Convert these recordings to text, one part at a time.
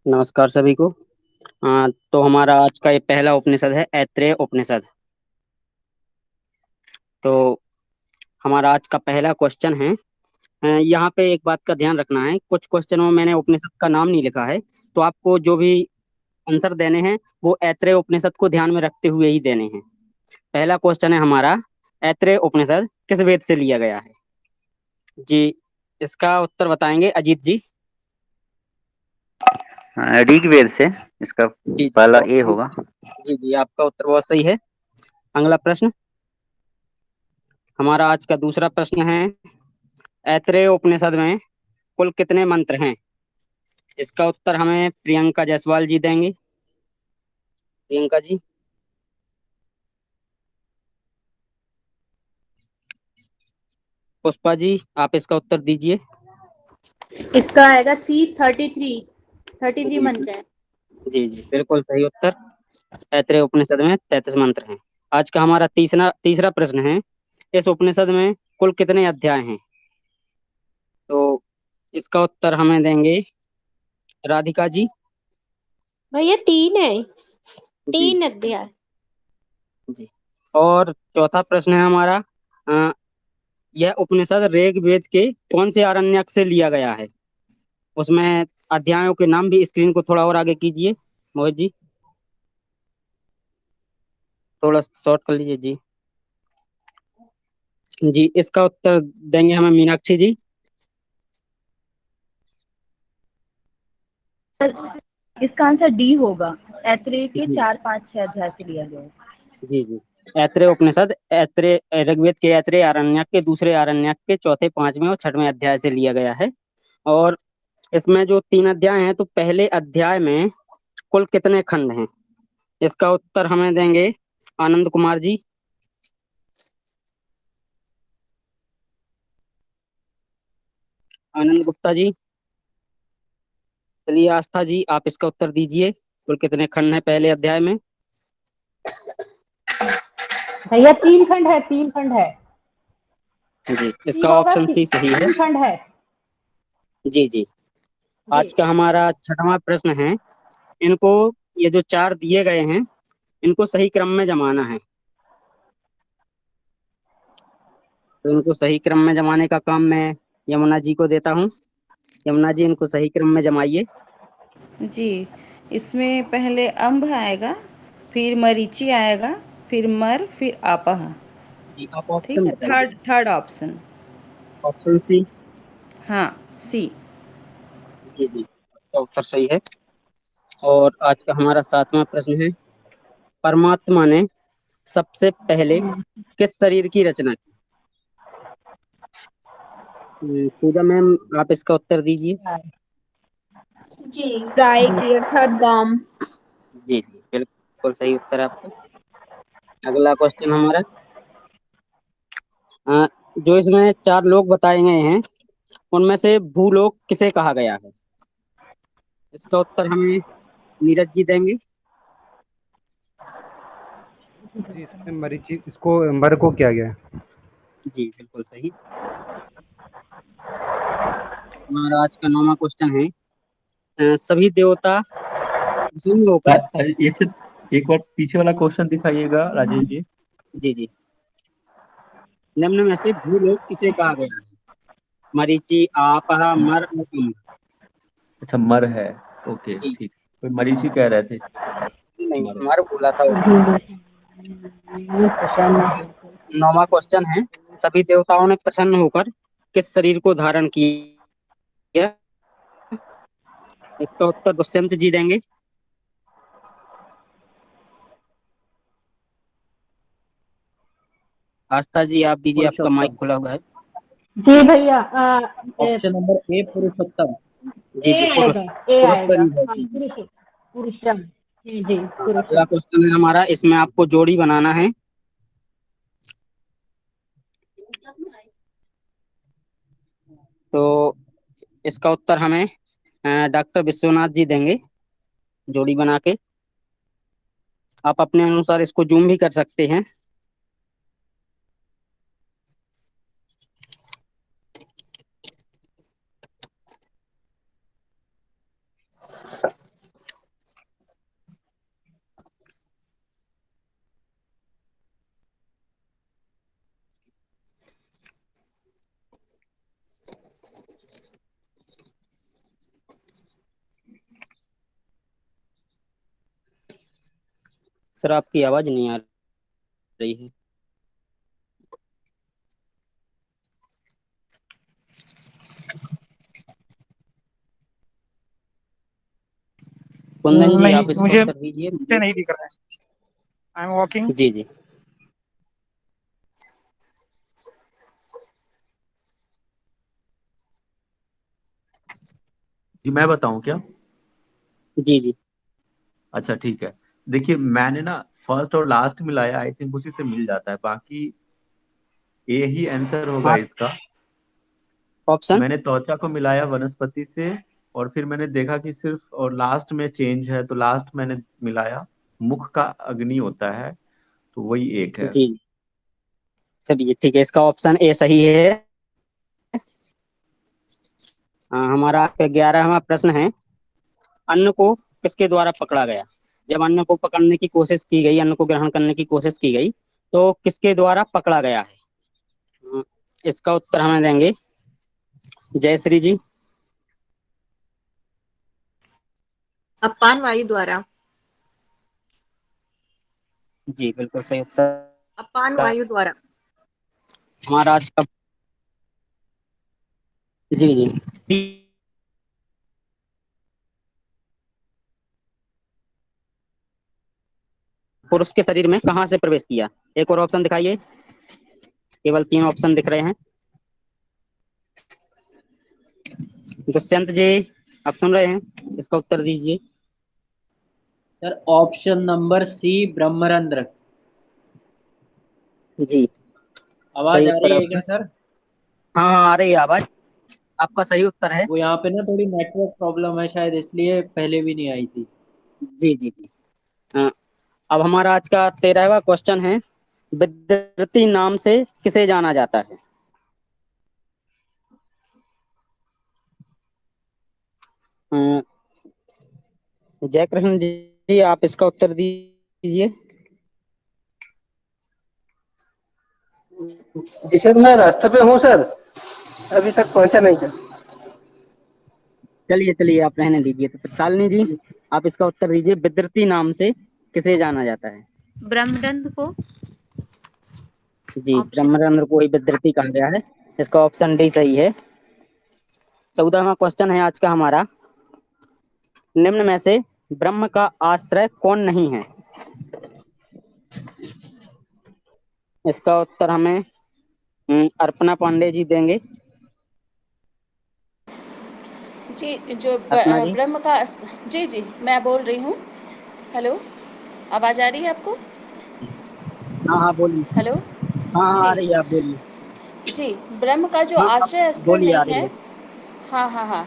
नमस्कार सभी को। तो हमारा आज का ये पहला उपनिषद है ऐत्रेय उपनिषद। तो हमारा आज का पहला क्वेश्चन है। यहाँ पे एक बात का ध्यान रखना है, कुछ क्वेश्चनों में मैंने उपनिषद का नाम नहीं लिखा है, तो आपको जो भी आंसर देने हैं वो ऐत्रेय उपनिषद को ध्यान में रखते हुए ही देने हैं। पहला क्वेश्चन है हमारा, ऐत्रेय उपनिषद किस वेद से लिया गया है? जी, इसका उत्तर बताएंगे अजीत जी। ऋग्वेद से। इसका जी जी, पहला ए बहुत होगा। जी जी, आपका उत्तर बहुत सही है। अगला प्रश्न, हमारा आज का दूसरा प्रश्न है, ऐत्रेय उपनिषद में कुल कितने मंत्र हैं? इसका उत्तर हमें प्रियंका जायसवाल जी देंगे। प्रियंका जी। पुष्पा जी, आप इसका उत्तर दीजिए। इसका आएगा C33। 33 जी जी मंत्र है। जी जी, बिल्कुल सही उत्तर। ऐत्रेय उपनिषद में 33 मंत्र हैं। आज का हमारा तीसरा तीसरा प्रश्न है, इस उपनिषद में कुल कितने अध्याय हैं? तो इसका उत्तर हमें देंगे राधिका जी। भैया 3 है। जी 3 अध्याय। जी। और चौथा प्रश्न है हमारा, अ, यह उपनिषद ऋग्वेद के कौन से आरण्यक से लिया गया है? उसमें अध्यायों के नाम भी, स्क्रीन को थोड़ा और आगे कीजिए मोहित जी, थोड़ा शॉर्ट कर लीजिए जी। जी, इसका उत्तर देंगे हमें मीनाक्षी जी। इसका आंसर डी होगा। ऐत्रेय के जी 4 5 6 अध्याय से लिया गया है। जी जी। ऐत्रेय उपनिषद ऐत्रेय ऋग्वेद के ऐत्रेय आरण्यक के दूसरे आरण्यक के चौथे, पांचवें और छठवें अध्याय से लिया गया है। और इसमें जो 3 अध्याय हैं, तो पहले अध्याय में कुल कितने खंड हैं? इसका उत्तर हमें देंगे आनंद कुमार जी। आनंद गुप्ता जी। चलिए आस्था जी, आप इसका उत्तर दीजिए, कुल कितने खंड हैं पहले अध्याय में? भैया 3 खंड है, 3 खंड है। जी, सी इसका होगा, ऑप्शन सी सी सही है। 3 खंड है। जी जी। जी आज का हमारा छठवां प्रश्न है, इनको, ये जो चार दिए गए हैं, इनको सही क्रम में जमाना है। तो इनको सही क्रम में जमाने का काम मैं यमुना जी को देता हूँ। यमुना जी, इनको सही क्रम में जमाइए। जी, इसमें पहले अम्ब आएगा, फिर मरीचि आएगा, फिर मर, फिर आपह। जी, आप ठीक ऑप्शन है, बताइए। Third option. Option C. हाँ, सी। जी जी, आपका उत्तर सही है। और आज का हमारा सातवां प्रश्न है, परमात्मा ने सबसे पहले किस शरीर की रचना की? पूजा मैम, आप इसका उत्तर दीजिए। जी, गाय की अर्थात गाम। जी जी, बिल्कुल सही उत्तर है आपका। अगला क्वेश्चन हमारा, जो इसमें चार लोग बताए गए हैं, उनमें से भूलोक किसे कहा गया है? इसका उत्तर हमें नीरज जी देंगे। जी, इसमें मरीचि, इसको मर को किया गया है। जी, बिल्कुल सही। हमारा आज का 9वां क्वेश्चन है, सभी देवता प्रसन्न होकर। ये सिर्फ एक बार पीछे वाला क्वेश्चन दिखाइएगा राजेश जी। जी जी, निम्न में से भूलोक किसे कहा गया है? मरीचि, आपह, मर और अम्ब। अच्छा, मर है। ओके, जी, ठीक। कोई मरीचि कह रहे थे। नहीं, मर है। मर बोला था ऑप्शन सी। 9वां क्वेश्चन है, सभी देवताओं ने प्रसन्न होकर किस शरीर को धारण किया? इसका उत्तर दुष्यंत जी देंगे। आस्था जी, आप दीजिए, आपका माइक पुरुषोत्तम। खुला हुआ है। जी भैया, ऑप्शन नंबर ए पुरुषोत्तम। जी ए जी, पुरुष आएगा, ए पुरुष आएगा। शरीर है। हाँ, जी जी। पुरुषम। जी जी, हाँ, अगला पुरुषम। क्वेश्चन है हमारा, इसमें आपको जोड़ी बनाना है। तो इसका उत्तर हमें डॉक्टर विश्वनाथ जी देंगे, जोड़ी बना के। आप अपने अनुसार इसको जूम भी कर सकते हैं। सर आपकी आवाज नहीं आ रही है। कुंदन जी नहीं, आप इसका मुझे उत्तर दीजिए मुझे। नहीं दिख रहा है। I am walking. जी जी। जी मैं बताऊं क्या? जी जी। अच्छा ठीक है। देखिए मैंने ना फर्स्ट और लास्ट मिलाया, आई थिंक उसी से मिल जाता है, बाकी ए ही आंसर होगा हाँ, इसका। ऑप्शन। मैंने त्वचा को मिलाया वनस्पति से, और फिर मैंने देखा कि सिर्फ और लास्ट में चेंज है, तो लास्ट मैंने मिलाया मुख का अग्नि होता है, तो वही एक है। जी। चलिए ठीक है, इसका ऑप्शन ए सही है। हमारा 11वां प्रश्न है, अन्न को किसके द्वारा पकड़ा गया? जब अन्न को पकड़ने की कोशिश की गई, अन्न को ग्रहण करने की कोशिश की गई, तो किसके द्वारा पकड़ा गया है? अ, इसका उत्तर हमें देंगे जयश्री जी। अपान वायु द्वारा। जी बिल्कुल सही उत्तर। अपान वायु द्वारा। हमारा आज का, जी जी, पुरुष के शरीर में कहाँ से प्रवेश किया? एक और ऑप्शन दिखाइए, केवल 3 ऑप्शन दिख रहे हैं। दुष्यंत जी आप सुन रहे हैं, इसका उत्तर दीजिए। सर ऑप्शन नंबर सी ब्रह्मरंध्र। जी आवाज सही आ उत्तर रही है है आपका। क्या सर? हाँ हाँ आ रही है आवाज, आपका सही उत्तर है। वो यहाँ पे ना थोड़ी नेटवर्क प्रॉब्लम है शायद, इसलिए पहले भी नहीं आई थी। जी जी जी। अब हमारा आज का 13वां क्वेश्चन है, विद्युती नाम से किसे जाना जाता है? अ, जय कृष्ण जी आप इसका उत्तर दीजिए। जी सर, मैं रास्ते पे हूँ सर, अभी तक पहुंचा नहीं था। चलिए चलिए आप रहने दीजिए, तो फिर शालिनी जी आप इसका उत्तर दीजिए, विद्युती नाम से किसे जाना जाता है? ब्रह्मरंध्र को। जी ऑप्शन। ब्रह्मचंद्र को ही विद्युती कहा गया है, इसका ऑप्शन डी सही है। 14वां क्वेश्चन है आज का हमारा, निम्न में से ब्रह्म का आश्रय कौन नहीं है? इसका उत्तर हमें अर्पणा पांडे जी देंगे। जी जो अर्पणा जी। ब्रह्म का जी जी मैं बोल रही हूँ। हेलो, आवाज़ आ रही है आपको? हाँ हाँ बोलिए। हेलो। हाँ हाँ आ जी रही है, आप बोलिए। जी, ब्रह्म का जो हाँ आप आश्रय स्थल बोलिए, आ नहीं रही है, है। हाँ हाँ हाँ,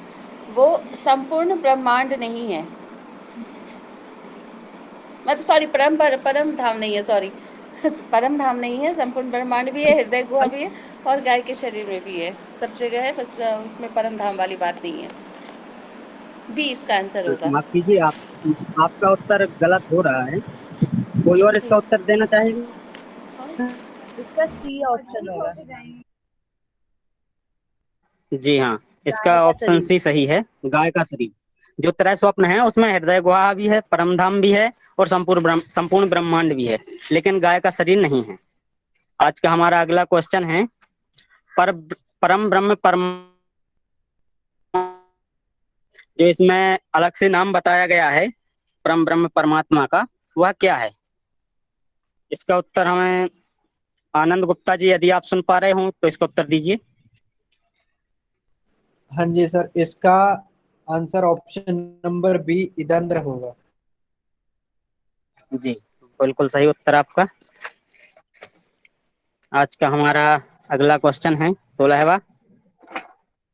वो संपूर्ण ब्रह्मांड नहीं है। मैं तो सॉरी, परम धाम नहीं है, सॉरी परम धाम नहीं है, संपूर्ण ब्रह्मांड भी है, हृदय गुहा भी है, और गाय के शरीर में भी है, सब जगह है, बस उसमें परम धाम वाली बात नहीं है। बी इसका आंसर होगा। माफ कीजिए, आप आपका उत्तर गलत हो रहा है, कोई और जी इसका उत्तर देना चाहेगा? इसका सी ऑप्शन होगा। जी हाँ, इसका गाय का ऑप्शन शरीर। सी सही है, गाय का शरीर। जो त्रय स्वप्न है उसमें हृदय गुहा भी है, परमधाम भी है, और संपूर्ण ब्रह्मांड भी है, लेकिन गाय का शरीर नहीं है। आज का हमारा अगला क्वेश्चन है, पर परम ब्रह्म परम, जो इसमें अलग से नाम बताया गया है परम ब्रह्म परमात्मा का, वह क्या है? इसका उत्तर हमें आनंद गुप्ता जी, यदि आप सुन पा रहे हो तो इसका उत्तर दीजिए। हाँ जी सर, इसका आंसर ऑप्शन नंबर बी इदंद्र होगा। जी बिल्कुल सही उत्तर आपका। आज का हमारा अगला क्वेश्चन है 16वां,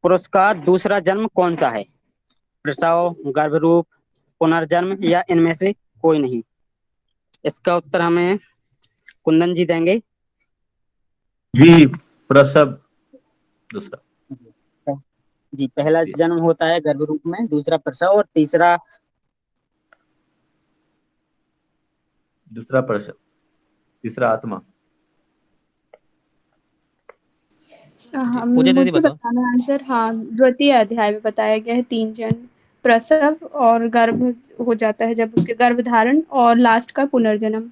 पुरुष का दूसरा जन्म कौन सा है? प्रसव, गर्भरूप, पुनर्जन्म, या इनमें से कोई नहीं? इसका उत्तर हमें कुंदन जी देंगे। जी प्रसव, दूसरा। जी पहला जी जन्म होता है गर्भरूप में, दूसरा प्रसव, और तीसरा। दूसरा प्रसव, तीसरा आत्मा। हम पूजा दीदी मुझे बताओ। बताना आंसर। हाँ, द्वितीय अध्याय में बताया गया है 3 जन्म। प्रसव और गर्भ हो जाता है जब उसके गर्भधारण, और लास्ट का पुनर्जन्म।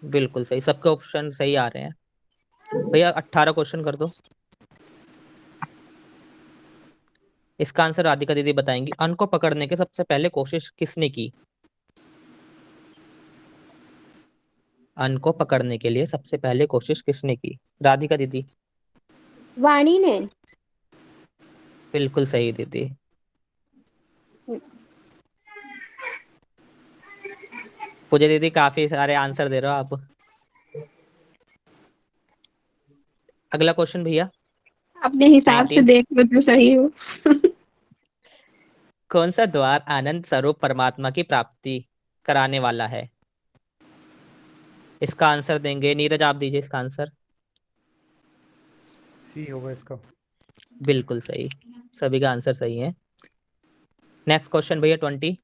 बिल्कुल सही, सबके ऑप्शन सही आ रहे हैं भैया। 18 क्वेश्चन कर दो। इसका आंसर राधिका दीदी बताएंगी। अन्न को पकड़ने की सबसे पहले कोशिश किसने की? अन्न को पकड़ने के लिए सबसे पहले कोशिश किसने की? राधिका दीदी। वाणी ने। बिल्कुल सही दीदी। पूजा दीदी काफी सारे आंसर दे रहे हो आप। अगला क्वेश्चन भैया। अपने हिसाब से 19। देख लो जो सही हो। कौन सा द्वार आनंद स्वरूप परमात्मा की प्राप्ति कराने वाला है? इसका आंसर देंगे नीरज, आप दीजिए इसका आंसर। सी होगा इसका। बिल्कुल सही, सभी का आंसर सही है। नेक्स्ट क्वेश्चन भैया 20।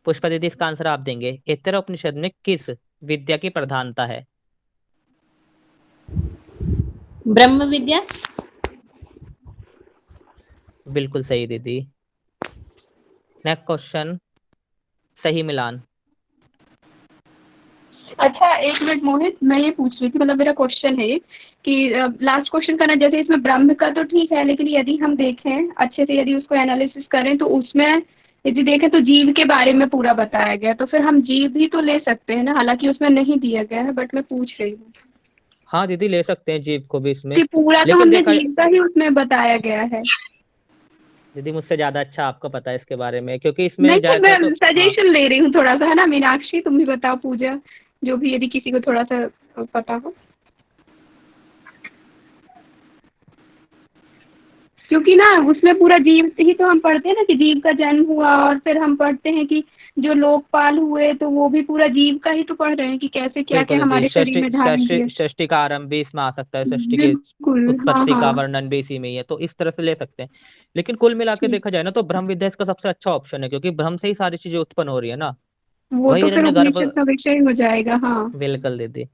पुष्पा दीदी इसका आंसर आप देंगे। ऐतरेय उपनिषद में किस विद्या की प्रधानता है? ब्रह्म विद्या। बिल्कुल सही दीदी। नेक्स्ट क्वेश्चन, सही मिलान। अच्छा एक मिनट मोहित, मैं ये पूछ रही थी, मतलब मेरा क्वेश्चन है कि लास्ट क्वेश्चन करना, जैसे इसमें ब्रह्म का तो ठीक है, लेकिन यदि हम देखें अच्छे से, यदि उसको एनालिसिस करें तो उसमें यदि देखें तो जीव के बारे में पूरा बताया गया, तो फिर हम जीव भी तो ले सकते हैं ना, हालांकि उसमें नहीं दिया गया है, बट मैं पूछ रही हूँ। हाँ दीदी ले सकते हैं जीव को भी इसमें, कि पूरा तो लेकिन हमने देखा जीव का ही उसमें बताया गया है। दीदी मुझसे ज्यादा अच्छा आपको पता है इसके बारे में, क्योंकि इसमें नहीं मैं ज्यादातर तो हाँ सजेशन ले रही हूँ थोड़ा सा, है ना। मीनाक्षी तुम भी बताओ, पूजा, जो भी यदि किसी को थोड़ा सा पता हो, क्योंकि ना उसमें पूरा जीव ही तो हम पढ़ते हैं ना, कि जीव का जन्म हुआ, और फिर हम पढ़ते हैं कि जो लोकपाल हुए, तो वो भी पूरा जीव का ही तो पढ़ रहे हैं कि कैसे क्या क्या बिल्कुल दीदी। हमारे शरीर षष्टि में धारण षष्टि किया। षष्टि का आरंभ भी इसमें आ सकता है, षष्टि के बिल्कुल, हाँ उत्पत्ति का हाँ। वर्णन भी इसी में ही है, तो इस तरह से ले सकते हैं। लेकिन कुल मिला के ठीक, देखा जाए ना तो ब्रह्म विद्या इसका सबसे अच्छा ऑप्शन है, क्योंकि ब्रह्म से ही सारी चीजें उत्पन्न हो रही है ना। वो वही तो फिर हिरण्य गर्भ। उपनिषद का विषय हो जाएगा। हाँ बिल्कुल दीदी। अब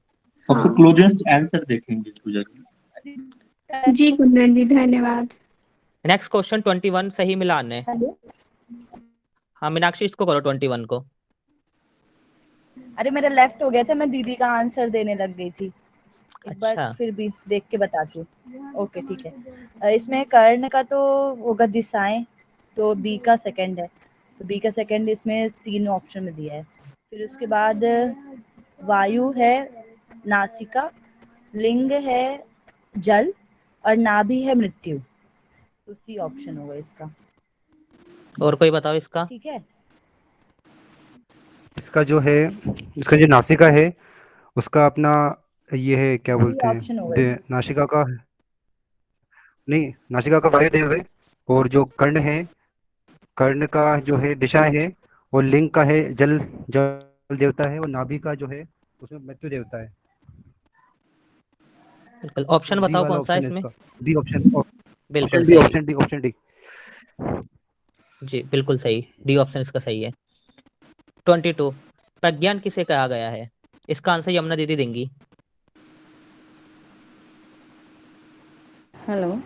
तो हाँ। क्लोजेस्ट आंसर देखेंगे पूजा जी। जी कुंदन जी धन्यवाद। नेक्स्ट क्वेश्चन 21, सही मिलान है। हाँ मीनाक्षी इसको करो 21 को। अरे मेरा लेफ्ट हो गया था, मैं दीदी का आंसर देने लग गई थी। एक बार अच्छा फिर भी देख के बताती हूँ। ओके ठीक है। इसमें कर्ण का तो होगा दिशाएं, तो बी का सेकंड है, तो बी का सेकंड इसमें 3 ऑप्शन में दिया है। फिर उसके बाद वायु है, नासिका, लिंग है जल, और नाभि है मृत्यु, तो सी ऑप्शन होगा इसका। और कोई बताओ इसका। ठीक है। इसका जो है, इसका जो नासिका है उसका अपना ये है, क्या सी बोलते ऑप्शन होगा हैं, नासिका का, नहीं नासिका का वायुदेव है, और जो कर्ण है, कर्ण का जो है दिशा है, और लिंग का है जल, जल देवता है, और नाभि का जो है उसमें मृत्यु देवता है। बिल्कुल, तो ऑप्शन डी बताओ वाला कौन सा है ऑप्शन है इसमें। इसका, डी ऑप्शन, बिल्कुल ऑप्शन डी, सही। Option D, option D. जी बिल्कुल सही, डी ऑप्शन इसका सही है। 22, प्रज्ञान किसे कहा गया है? इसका आंसर यमुना दीदी देंगी। हेलो।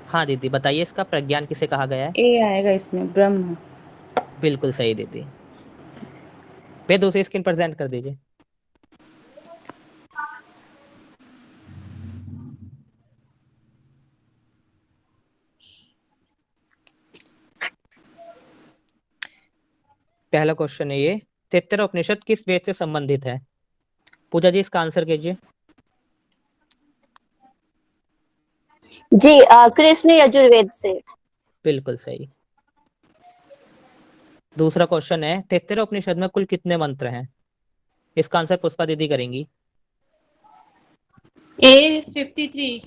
हाँ दीदी बताइए, इसका प्रज्ञान किसे कहा गया है? ए आएगा इसमें, ब्रह्म। बिल्कुल सही दीदी। पे दूसरी स्क्रीन प्रेजेंट कर दीजिए। पहला क्वेश्चन है ये, तैत्तिरीय उपनिषद किस वेद से संबंधित है? पूजा जी इसका आंसर कीजिए। जी कृष्ण यजुर्वेद से। बिल्कुल सही। दूसरा क्वेश्चन है, तैत्तिरीय उपनिषद में कुल कितने मंत्र हैं? इसका आंसर पुष्पा दीदी करेंगी। ए 53।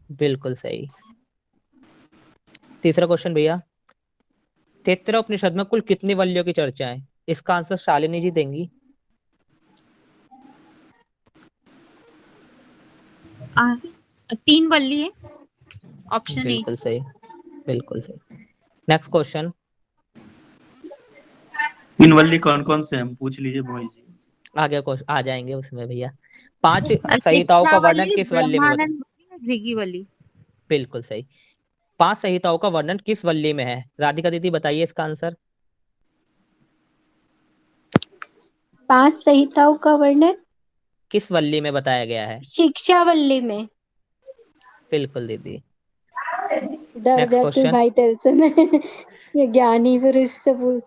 बिल्कुल सही। तीसरा क्वेश्चन भैया, तैत्तिरीय उपनिषद में कुल कितनी वल्लियों की चर्चा है? इसका आंसर शालिनी जी देंगी। 3 वल्ली है, ऑप्शन ए। बिल्कुल सही, बिल्कुल सही। नेक्स्ट क्वेश्चन, 3 वल्ली कौन कौन से हम पूछ लीजिए मोहित जी। आगे आ जाएंगे उसमें भैया। 5 संहिताओं का वर्णन किस वल्ली में ब्रह्मानंद वल्ली, भृगु वल्ली। बिल्कुल सही। 5 संहिताओं का वर्णन किस वल्ली में है? राधिका दीदी बताइए इसका आंसर। 5 संहिताओं का वर्णन किस वल्ली में बताया गया है? शिक्षावल्ली में। बिल्कुल दीदी। डर नेक्स्ट जाती क्वेश्चन। भाई तेरे से मैं ये ज्ञानी पुरुष से पूछ।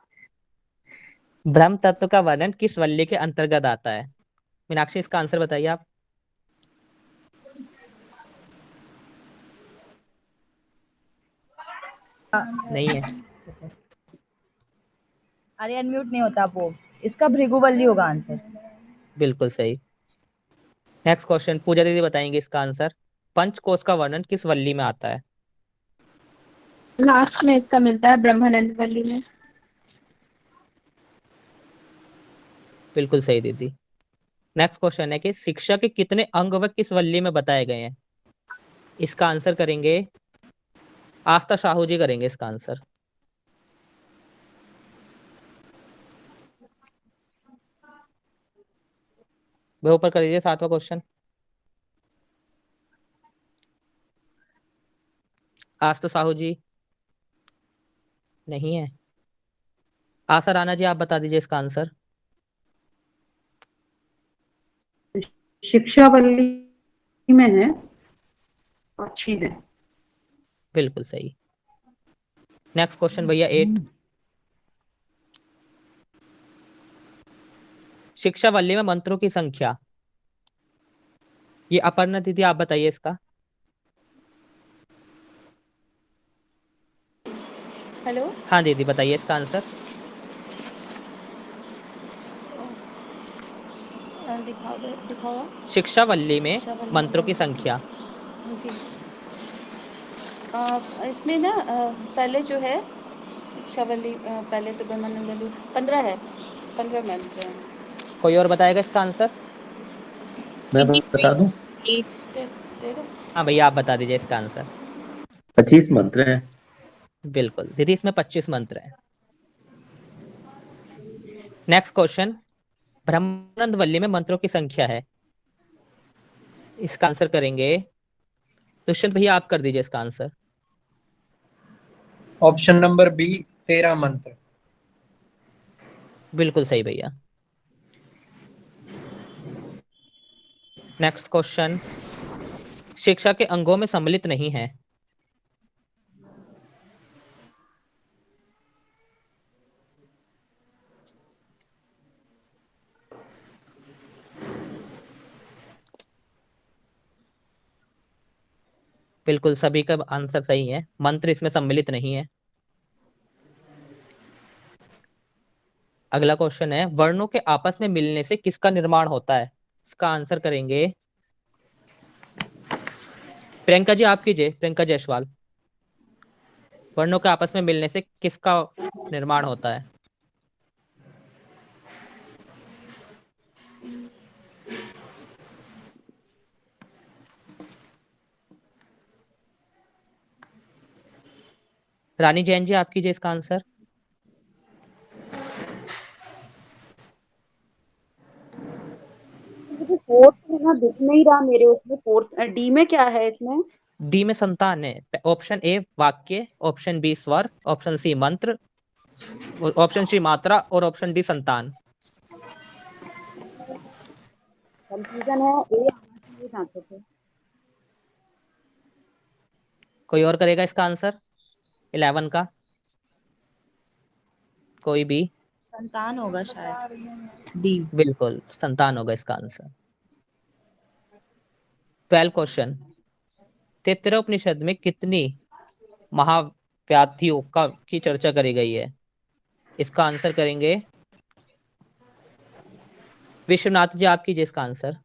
ब्रह्म तत्व का वर्णन किस वल्ली के अंतर्गत आता है? मीनाक्षी इसका आंसर बताइए आप। नहीं है। अरे अनम्यूट नहीं होता वो। इसका भृगुवल्ली होगा आंसर। बिल्कुल सही। नेक्स्ट क्वेश्चन, पूजा दीदी बताएंगे इसका आंसर। पंचकोश का वर्णन किस वल्ली में आता है? लास्ट में इसका मिलता है ब्रह्मानंद वल्ली में। बिल्कुल सही दीदी। नेक्स्ट क्वेश्चन है कि शिक्षा के कितने अंग व किस वल्ली में बताए गए हैं? इसका आंसर करेंगे आस्था साहू जी, करेंगे इसका आंसर। वह ऊपर कर दीजिए 7वां क्वेश्चन। आस्था साहू जी नहीं है। आशा राणा जी आप बता दीजिए इसका आंसर। शिक्षावल्ली में है, अच्छी है। बिल्कुल सही। नेक्स्ट क्वेश्चन भैया 8। शिक्षावल्ली में मंत्रों की संख्या। ये अपर्णा दीदी आप बताइए इसका। हेलो। हाँ दीदी बताइए इसका आंसर। दिखाओ। शिक्षावल्ली में मंत्रों की संख्या। जी। इसमें ना पहले जो है शिक्षावल्ली, पहले तो ब्रह्मानंद वल्ली 15 है, 15 मंत्र है। कोई और बताएगा इसका आंसर? मैं बता दूं? हाँ भैया आप बता दीजिए इसका आंसर। 25 मंत्र हैं। बिल्कुल दीदी, इसमें 25 मंत्र हैं। नेक्स्ट क्वेश्चन, ब्रह्मानंद वल्ली में मंत्रों की संख्या है। इसका आंसर करेंगे दुष्यंत भैया, आप कर दीजिए इसका आंसर। ऑप्शन नंबर बी 13 मंत्र। बिल्कुल सही भैया। नेक्स्ट क्वेश्चन, शिक्षा के अंगों में सम्मिलित नहीं है। बिल्कुल सभी का आंसर सही है, मंत्र इसमें सम्मिलित नहीं है। अगला क्वेश्चन है, वर्णों के आपस में मिलने से किसका निर्माण होता है? इसका आंसर करेंगे प्रियंका जी, आप कीजिए, प्रियंका जायसवाल। वर्णों के आपस में मिलने से किसका निर्माण होता है? रानी जैन जी आप कीजिए इसका आंसर। फोर्थ ना दिख नहीं रहा मेरे उसमें। फोर्थ डी में क्या है इसमें? डी में संतान है। ऑप्शन ए वाक्य, ऑप्शन बी स्वर, ऑप्शन सी मंत्र, ऑप्शन सी मात्रा और ऑप्शन डी संतान। कंफ्यूजन है। ए आना चाहिए चाहते थे। कोई और करेगा इसका आंसर 11 का? कोई भी? संतान होगा शायद, डी। बिल्कुल संतान होगा इसका आंसर। 12 क्वेश्चन, तैत्तिरीय उपनिषद में कितनी महाव्याधियों की चर्चा करी गई है? इसका आंसर करेंगे विश्वनाथ जी, आप कीजिए इसका आंसर।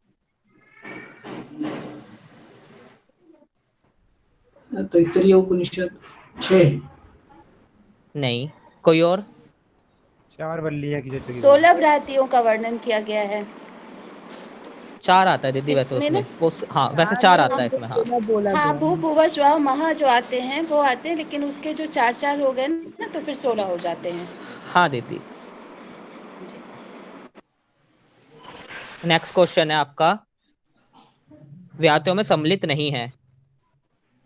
तैत्तिरीय उपनिषद 6। नहीं, कोई और? 4 वल्लियां की चर्चा की गई। 16 भ्रांतियों का वर्णन किया गया है। 4 आता है दीदी वैसे इसमें उसमें। हाँ वैसे 4 आता है इसमें। हाँ हाँ, भू भुवा स्वा महा जो आते हैं वो आते हैं, लेकिन उसके जो 4 हो गए ना तो फिर 16 हो जाते हैं। हाँ दीदी। नेक्स्ट क्वेश्चन है आपका, व्यात्यों में सम्मिलित नहीं है।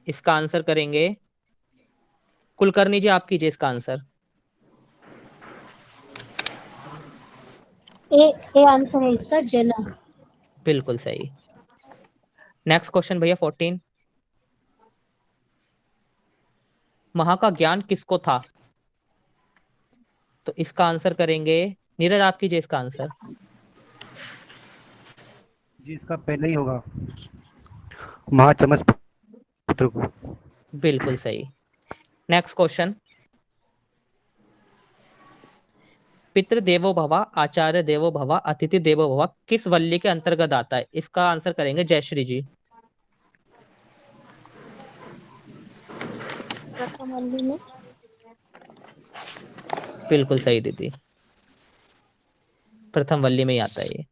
इसका आंसर करेंगे कुलकर्णी जी, आप कीजिए इसका आंसर। ए आंसर है इसका, जना। बिल्कुल सही। नेक्स्ट क्वेश्चन भैया 14। महा का ज्ञान किसको था? तो इसका आंसर करेंगे नीरज, आप कीजिए इसका आंसर। जी इसका पहले ही होगा, महाचमस पुत्र को। बिल्कुल सही। Next question. पितृ देवो भव, आचार्य देवो भव, अतिथि देवो भव किस वल्ली के अंतर्गत आता है? इसका आंसर करेंगे जयश्री जी। प्रथम वल्ली में। बिल्कुल सही दीदी, प्रथम वल्ली में ही आता है ये।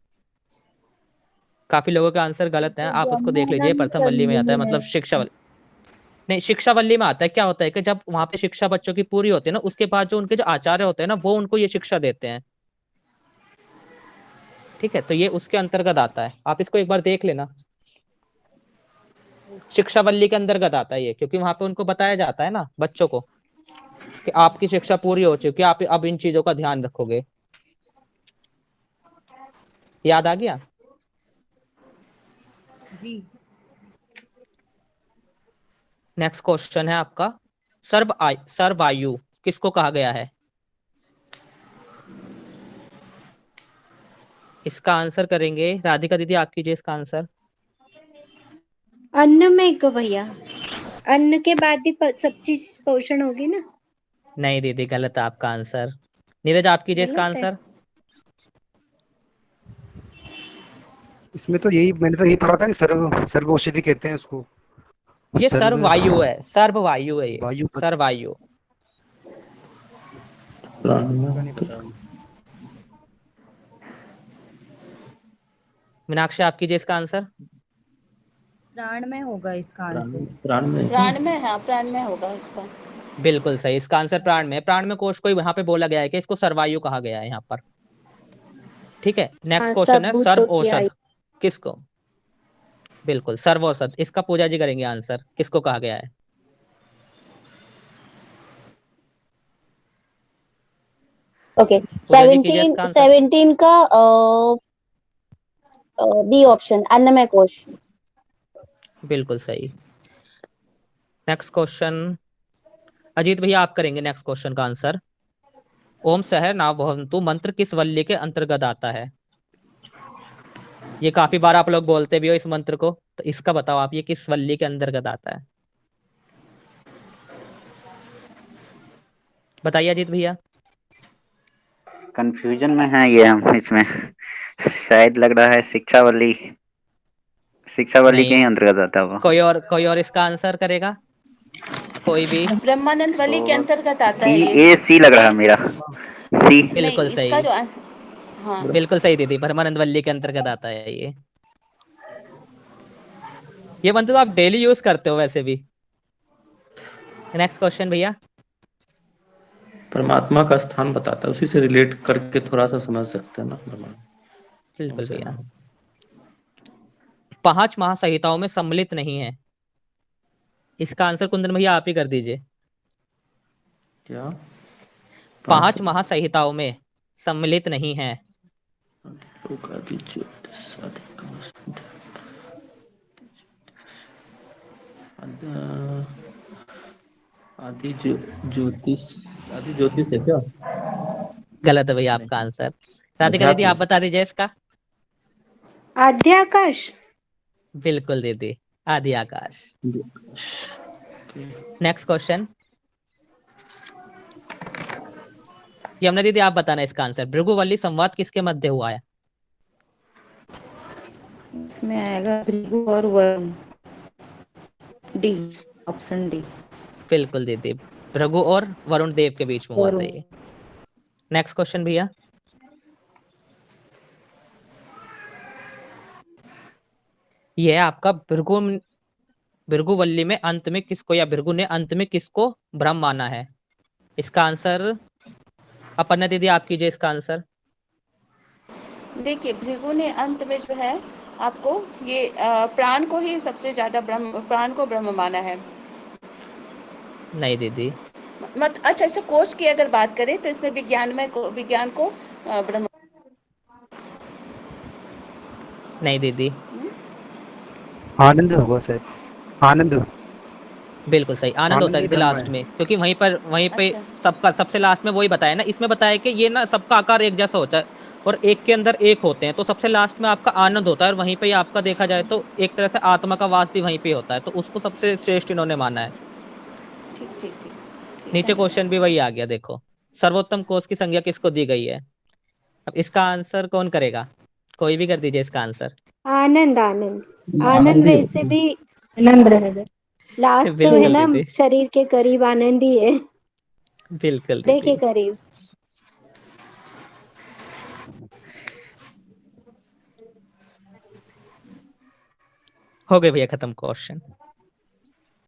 काफी लोगों का आंसर गलत है, आप उसको देख लीजिए। प्रथम वल्ली में आता है, मतलब शिक्षा वल्ली नहीं, शिक्षा वल्ली में आता है। क्या होता है कि जब वहां पे शिक्षा बच्चों की पूरी होती है ना, उसके बाद जो उनके जो आचार्य होते हैं ना, वो उनको ये शिक्षा देते हैं। ठीक है, तो ये उसके अंतर्गत आता है, आप इसको एक बार देख लेना। शिक्षा वल्ली के अंतर्गत आता है ये, क्योंकि वहां पे उनको बताया जाता है ना बच्चों को कि आपकी शिक्षा पूरी हो चुकी है, आप अब इन चीजों का ध्यान रखोगे। याद आ गया जी। नेक्स्ट क्वेश्चन है आपका, सर्ववायु किसको कहा गया है? इसका आंसर करेंगे राधिका दीदी, आप कीजिए इसका आंसर। अन्न में को भैया, अन्न के बाद ही सब चीज पोषण होगी ना। नहीं दीदी, गलत है आपका आंसर। नीरज, आप कीजिए इसका गलत है। आंसर। इसमें तो यही, मैंने तो यही पढ़ा था कि सर्व औषधि कहते हैं उसको। ये सर्ववायु है, सर्ववायु है ये, वायु सर्ववायु। मीनाक्षी, आप कीजिए इसका आंसर। प्राण में होगा इसका आंसर। प्राण में, प्राण में, हाँ प्राण में होगा इसका। बिल्कुल सही, इसका आंसर प्राण में। प्राण में कोश को यहाँ पे बोला गया है कि इसको सर्वायु कहा गया है यहाँ पर। ठीक है, नेक्स्ट क्वेश्चन है, सर्व औषध किसको? बिल्कुल, सर्व औषध, इसका पूजा जी करेंगे आंसर, किसको कहा गया है? ओके, 17 का बी ऑप्शन, अन्नमय कोश। बिल्कुल सही। नेक्स्ट क्वेश्चन अजीत भैया, आप करेंगे नेक्स्ट क्वेश्चन का आंसर। ओम सहर नाव भवन्तु मंत्र किस वल्ली के अंतर्गत आता है? ये काफी बार आप लोग बोलते भी हो इस मंत्र को, तो इसका बताओ आप, ये किस वल्ली के अंतर्गत आता है? बताइए अजीत भैया। कंफ्यूजन में है ये हम इसमें, शायद लग रहा है शिक्षा वल्ली के ही अंतर्गत आता है वो। कोई और इसका आंसर करेगा? कोई भी? ब्रह्मानंद वली के अंतर्गत आता है ये सी लग रहा है मेरा, सी। बिल्कुल सही, इसका जो हाँ बिल्कुल सही दीदी, ब्रह्मानंद वल्ली के अंतर्गत आता है ये मंत्र तो आप डेली यूज करते हो वैसे भी। नेक्स्ट क्वेश्चन भैया। परमात्मा का स्थान बताता है, उसी से रिलेट करके थोड़ा सा समझ सकते हैं ना। बिल्कुल भैया। 5 महासंहिताओं में सम्मिलित नहीं है, इसका आंसर कुंदन भैया आप ही कर दीजिए। क्या? 5 महासंहिताओं में सम्मिलित नहीं है। आदि ज्योतिष है क्या? गलत है भैया आपका आंसर। राधिका दीदी, आप बता दीजिए इसका। आद्य आकाश। बिल्कुल दीदी, आदि आकाश। नेक्स्ट क्वेश्चन, यमुना दीदी आप बताना इसका आंसर। भृगुवल्ली संवाद किसके मध्य हुआ है? इसमें आएगा भृगु और वरुण, डी, ऑप्शन डी। बिल्कुल दीदी, भृगु और वरुण देव के बीच में हुआ था ये। नेक्स्ट क्वेश्चन भैया। ये है आपका, भृगुवल्ली में अंत में किसको, या भृगु ने अंत में किसको ब्रह्म माना है? इसका आंसर अपर्णा दीदी आप कीजिए इसका आंसर। देखिए, भृगु ने अंत में जो है आपको ये प्राण को ही सबसे ज्यादा प्राण को ब्रह्म माना है। नहीं दीदी। अच्छा, ऐसे कोष की अगर बात करें तो इसमें विज्ञान को ब्रह्म। नहीं दीदी। आनंद होगा सर, आनंद। बिल्कुल सही, आनंद होता है ही दीदी धर्म लास्ट है। में, क्योंकि वहीं पे अच्छा। सबका सबसे लास्ट में वही बताया ना, इसमें बताया कि ये ना सबका आकार एक जैसा होता है और एक के अंदर एक होते हैं, तो सबसे लास्ट में आपका आनंद होता है और वहीं पे आपका देखा जाए तो एक तरह से आत्मा का वास भी वहीं पे होता है, तो उसको सबसे श्रेष्ठ इन्होंने माना है। ठीक ठीक ठीक ठीक नीचे है। क्वेश्चन भी वही आ गया, देखो सर्वोत्तम कोष की संज्ञा किसको दी गई है? अब इसका आंसर कौन करेगा? कोई भी कर दीजिए इसका आंसर। आनंद आनंद आनंद वैसे भी आनंद रहेगा। लास्ट तो है बिल्कुल ना, दीदी, शरीर के करीब आनंद ही है, बिल्कुल हृदय दीदी। के करीब। हो गए भैया खत्म क्वेश्चन।